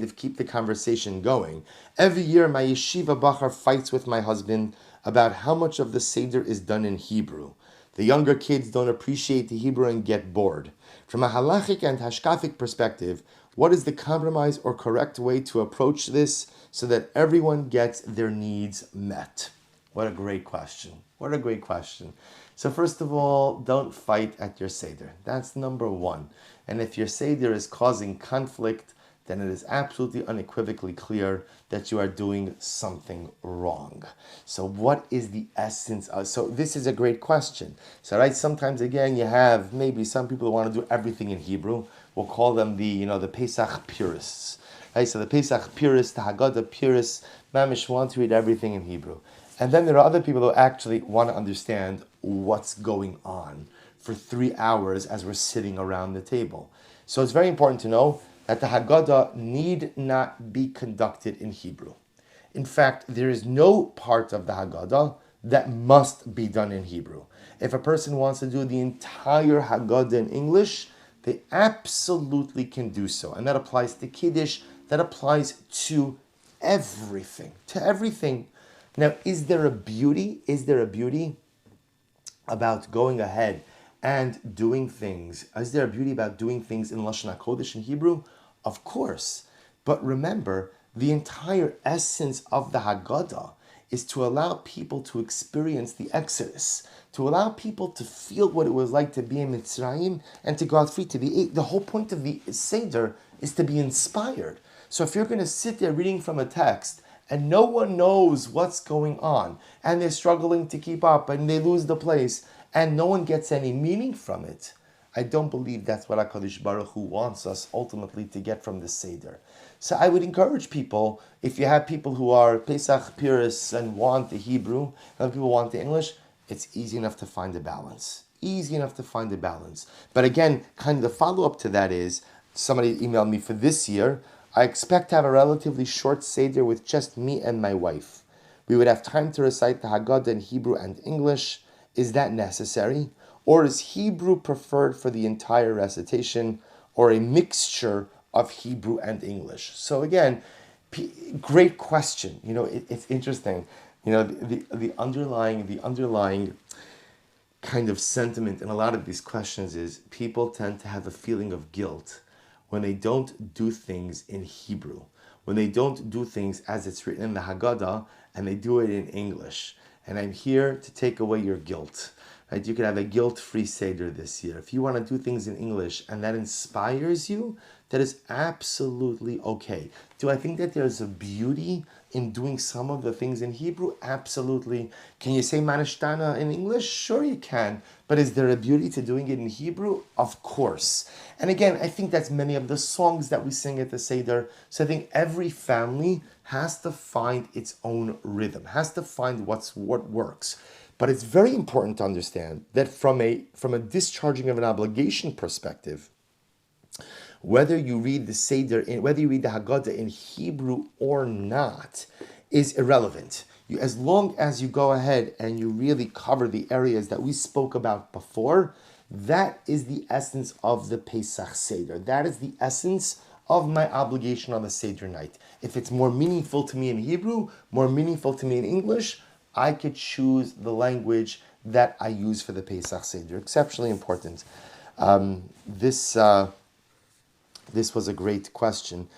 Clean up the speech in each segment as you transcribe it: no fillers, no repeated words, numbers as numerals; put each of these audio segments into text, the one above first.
of keep the conversation going. Every year, my yeshiva bachar fights with my husband about how much of the Seder is done in Hebrew. The younger kids don't appreciate the Hebrew and get bored. From a halachic and hashkafic perspective, what is the compromise or correct way to approach this so that everyone gets their needs met? What a great question. What a great question. So first of all, don't fight at your Seder. That's number one. And if your Seder is causing conflict, then it is absolutely unequivocally clear that you are doing something wrong. So what is the essence of, so this is a great question. So right, sometimes again you have maybe some people who want to do everything in Hebrew. We'll call them the Pesach purists. Right? So the Pesach purists, the Haggadah purists, mamish want to read everything in Hebrew. And then there are other people who actually want to understand what's going on for 3 hours as we're sitting around the table. So it's very important to know that the Haggadah need not be conducted in Hebrew. In fact, there is no part of the Haggadah that must be done in Hebrew. If a person wants to do the entire Haggadah in English, they absolutely can do so. And that applies to Kiddush, that applies to everything. To everything. Now, is there a beauty? Is there a beauty about going ahead and doing things? Is there a beauty about doing things in Lashon HaKodesh in Hebrew? Of course. But remember, the entire essence of the Haggadah is to allow people to experience the Exodus, to allow people to feel what it was like to be in Mitzrayim and to go out free. The whole point of the Seder is to be inspired. So if you're going to sit there reading from a text and no one knows what's going on, and they're struggling to keep up, and they lose the place, and no one gets any meaning from it, I don't believe that's what HaKadosh Baruch Hu wants us ultimately to get from the Seder. So I would encourage people, if you have people who are Pesach purists and want the Hebrew, and other people want the English, it's easy enough to find a balance. Easy enough to find a balance. But again, kind of the follow-up to that is, somebody emailed me for this year, I expect to have a relatively short Seder with just me and my wife. We would have time to recite the Haggadah in Hebrew and English. Is that necessary? Or is Hebrew preferred for the entire recitation, or a mixture of Hebrew and English? So again, great question. It's interesting. The underlying kind of sentiment in a lot of these questions is people tend to have a feeling of guilt when they don't do things in Hebrew, when they don't do things as it's written in the Haggadah, and they do it in English. And I'm here to take away your guilt. Right? You can have a guilt-free Seder this year. If you want to do things in English and that inspires you, that is absolutely okay. Do I think that there's a beauty in doing some of the things in Hebrew? Absolutely. Can you say Manishtana in English? Sure you can. But is there a beauty to doing it in Hebrew? Of course. And again, I think that's many of the songs that we sing at the Seder. So I think every family has to find its own rhythm, has to find what works. But it's very important to understand that from a discharging of an obligation perspective, whether you read the Seder, whether you read the Haggadah in Hebrew or not, is irrelevant. As long as you go ahead and you really cover the areas that we spoke about before, that is the essence of the Pesach Seder. That is the essence of my obligation on the Seder night. If it's more meaningful to me in Hebrew, more meaningful to me in English, I could choose the language that I use for the Pesach Seder. Exceptionally important. This was a great question.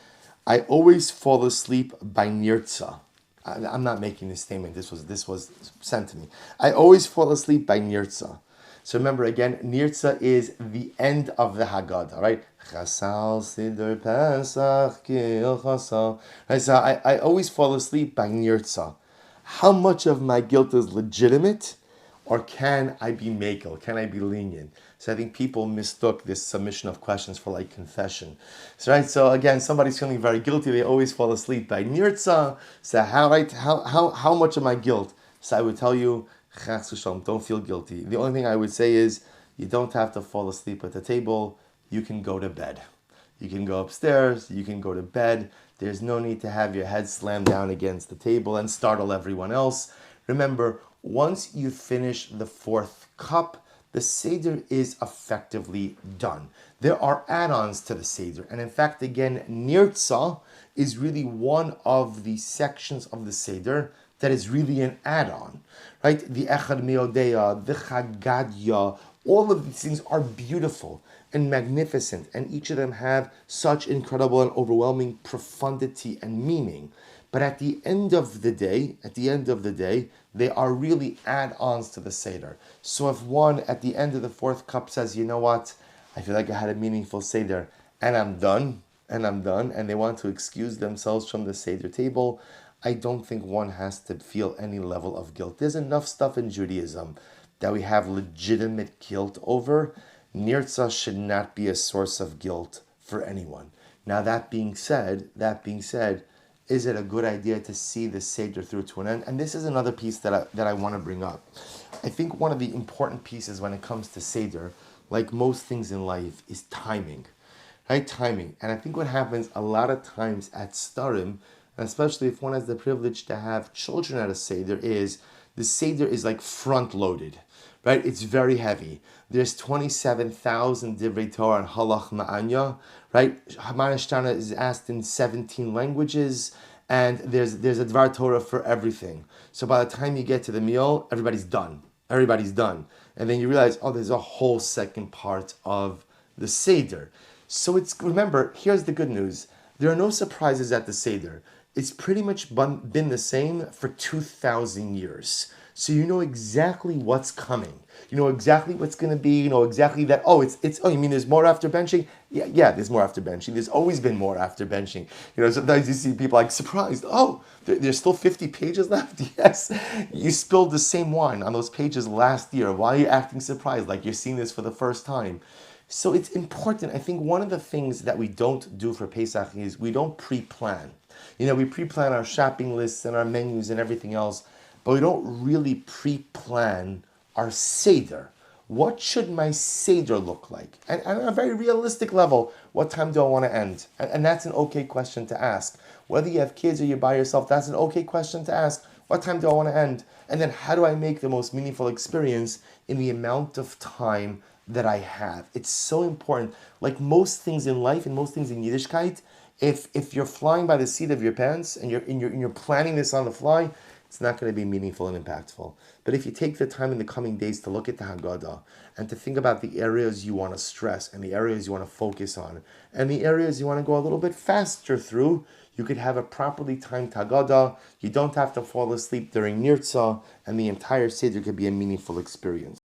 I always fall asleep by nirtza. I'm not making this statement. This was sent to me. I always fall asleep by nirtza. So remember again, nirtza is the end of the Haggadah, right? Chasal Siddur Pesach Kil Chasal. Right, so I always fall asleep by nirtza. How much of my guilt is legitimate, or can I be makel? Can I be lenient? So I think people mistook this submission of questions for like confession. So again, somebody's feeling very guilty. They always fall asleep by nirtza. So how much of my guilt? So I would tell you, don't feel guilty. The only thing I would say is you don't have to fall asleep at the table. You can go to bed. You can go upstairs. You can go to bed. There's no need to have your head slammed down against the table and startle everyone else. Remember, once you finish the fourth cup, the Seder is effectively done. There are add-ons to the Seder. And in fact, again, Nirtza is really one of the sections of the Seder that is really an add-on, right? The Echad Meodeya, the Chagadya, all of these things are beautiful and magnificent, and each of them have such incredible and overwhelming profundity and meaning. But at the end of the day, they are really add-ons to the Seder. So if one at the end of the fourth cup says, you know what, I feel like I had a meaningful Seder, and I'm done, and they want to excuse themselves from the Seder table, I don't think one has to feel any level of guilt. There's enough stuff in Judaism that we have legitimate guilt over. Nirtzah should not be a source of guilt for anyone. Now that being said, is it a good idea to see the Seder through to an end? And this is another piece that I want to bring up. I think one of the important pieces when it comes to Seder, like most things in life, is timing. Right? Timing. And I think what happens a lot of times at Starim, and especially if one has the privilege to have children at a Seder, is the Seder is like front loaded. Right? It's very heavy. There's 27,000 Divrei Torah and Halach Ma'anya, right? Hamanashtana is asked in 17 languages, and there's a Dvar Torah for everything. So by the time you get to the meal, everybody's done. And then you realize, oh, there's a whole second part of the Seder. So remember, here's the good news. There are no surprises at the Seder. It's pretty much been the same for 2,000 years. So you know exactly what's coming. You know exactly what's going to be. You know exactly that. Oh, you mean there's more after benching? Yeah, there's more after benching. There's always been more after benching. You know, sometimes you see people like surprised. Oh, there's still 50 pages left? Yes. You spilled the same wine on those pages last year. Why are you acting surprised like you're seeing this for the first time? So it's important. I think one of the things that we don't do for Pesach is we don't pre-plan. You know, we pre-plan our shopping lists and our menus and everything else, but we don't really pre-plan our Seder. What should my Seder look like? And on a very realistic level, what time do I want to end? And that's an okay question to ask. Whether you have kids or you're by yourself, that's an okay question to ask. What time do I want to end? And then how do I make the most meaningful experience in the amount of time that I have? It's so important. Like most things in life and most things in Yiddishkeit, if you're flying by the seat of your pants and you're planning this on the fly, it's not going to be meaningful and impactful. But if you take the time in the coming days to look at the Haggadah and to think about the areas you want to stress and the areas you want to focus on and the areas you want to go a little bit faster through, you could have a properly timed Haggadah. You don't have to fall asleep during Nirtzah, and the entire Seder could be a meaningful experience.